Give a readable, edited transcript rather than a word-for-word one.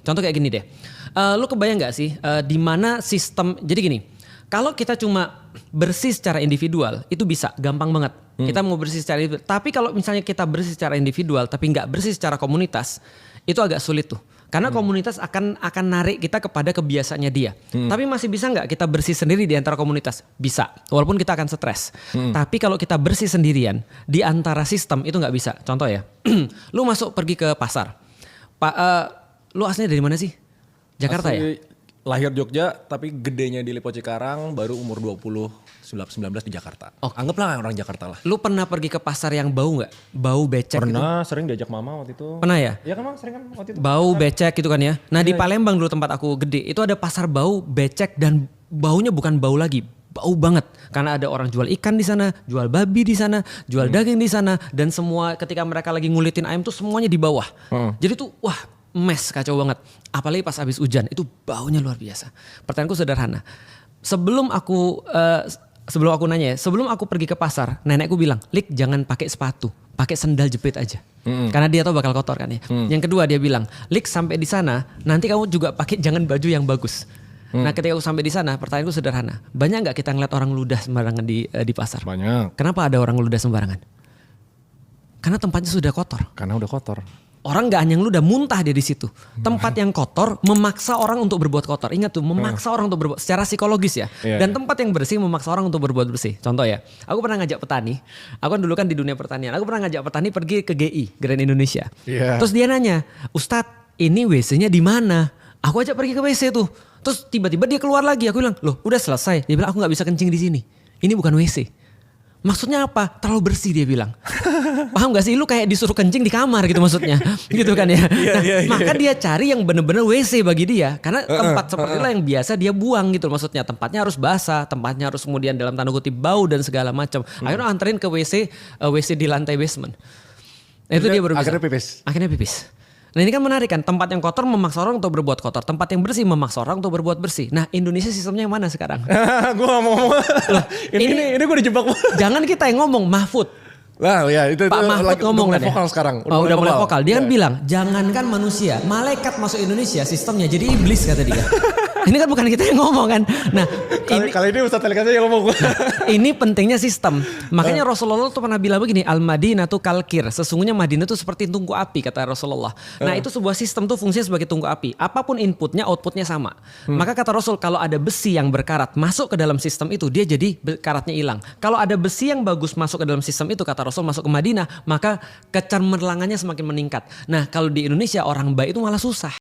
Contoh kayak gini deh. Lu kebayang nggak sih di mana sistem? Jadi gini, kalau kita cuma bersih secara individual itu bisa gampang banget. Kita mau bersih secara individual. Tapi kalau misalnya kita bersih secara individual tapi nggak bersih secara komunitas, itu agak sulit tuh. Karena komunitas akan narik kita kepada kebiasaannya dia. Tapi masih bisa nggak kita bersih sendiri di antara komunitas? Bisa, walaupun kita akan stres. Tapi kalau kita bersih sendirian di antara sistem itu nggak bisa. Contoh ya, lu masuk pergi ke pasar. Lu aslinya dari mana sih? Jakarta ya? Lahir Jogja tapi gedenya di Lipo Cikarang, baru umur 19 di Jakarta. Anggaplah orang Jakarta lah. Lu pernah pergi ke pasar yang bau nggak? Bau becek Pernah, gitu? sering diajak mama waktu itu. Pernah ya? Iya kan Mang, sering kan waktu itu. Bau becek gitu kan ya. Nah di Palembang dulu tempat aku gede, itu ada pasar bau becek dan baunya bukan bau lagi. Bau banget karena ada orang jual ikan di sana, jual babi di sana, jual daging di sana, dan semua ketika mereka lagi ngulitin ayam tuh semuanya di bawah. Jadi tuh wah, mes kacau banget. Apalagi pas habis hujan itu baunya luar biasa. Pertanyaanku sederhana. Sebelum aku nanya ya, sebelum aku pergi ke pasar, nenekku bilang, "Lik, jangan pakai sepatu, pakai sendal jepit aja." Karena dia tahu bakal kotor kan ya. Yang kedua dia bilang, "Lik, sampai di sana nanti kamu juga pakai jangan baju yang bagus." Nah, ketika aku sampai di sana, pertanyaanku sederhana. Banyak nggak kita ngeliat orang ludah sembarangan di pasar? Banyak. Kenapa ada orang ludah sembarangan? Karena tempatnya sudah kotor. Karena udah kotor. Orang nggak hanya ngeludah, muntah dia di situ. Tempat yang kotor memaksa orang untuk berbuat kotor. Ingat tuh, memaksa orang untuk berbuat secara psikologis ya. Dan tempat yang bersih memaksa orang untuk berbuat bersih. Contoh ya, aku pernah ngajak petani. Aku kan dulu kan di dunia pertanian. Aku pernah ngajak petani pergi ke GI, Grand Indonesia. Terus dia nanya, "Ustadz, ini WC-nya di mana?" Aku ajak pergi ke WC tuh. Terus tiba-tiba dia keluar lagi. Aku bilang, "Loh, udah selesai." Dia bilang, "Aku nggak bisa kencing di sini. Ini bukan WC." Maksudnya apa? Terlalu bersih dia bilang. Paham gak sih? Lu kayak disuruh kencing di kamar gitu maksudnya. Gitu kan ya. Maka dia cari yang bener-bener WC bagi dia. Karena tempat seperti itulah yang biasa dia buang gitu maksudnya. Tempatnya harus basah. Tempatnya harus kemudian dalam tanda kutip bau dan segala macam. Akhirnya anterin ke WC di lantai basement. Nah, itu dia baru bisa. Akhirnya pipis. Nah ini kan menarik kan, tempat yang kotor memaksa orang untuk berbuat kotor, tempat yang bersih memaksa orang untuk berbuat bersih. Nah Indonesia sistemnya yang mana sekarang? Gue gak mau ngomong. Ini gue dijebak. Jangan kita yang ngomong, Mahfud. Nah ya itu Pak Mahfud ngomong kan ya? vokal sekarang. Udah mulai vokal. Dia kan bilang, jangankan manusia, malaikat masuk Indonesia sistemnya jadi iblis kata dia. Ini kan bukan kita yang ngomong kan. Nah kali ini Ustadz Telik aja yang ngomong. Ini pentingnya sistem. Makanya Rasulullah tuh pernah bilang begini, Al-Madinah tuh kalkir. Sesungguhnya Madinah tuh seperti tungku api kata Rasulullah. Nah itu sebuah sistem tuh fungsinya sebagai tungku api. Apapun inputnya, outputnya sama. Maka kata Rasul, kalau ada besi yang berkarat masuk ke dalam sistem itu, dia jadi karatnya hilang. Kalau ada besi yang bagus masuk ke dalam sistem itu, kata Rasul masuk ke Madinah, maka kecermerlangannya semakin meningkat. Nah kalau di Indonesia orang baik itu malah susah.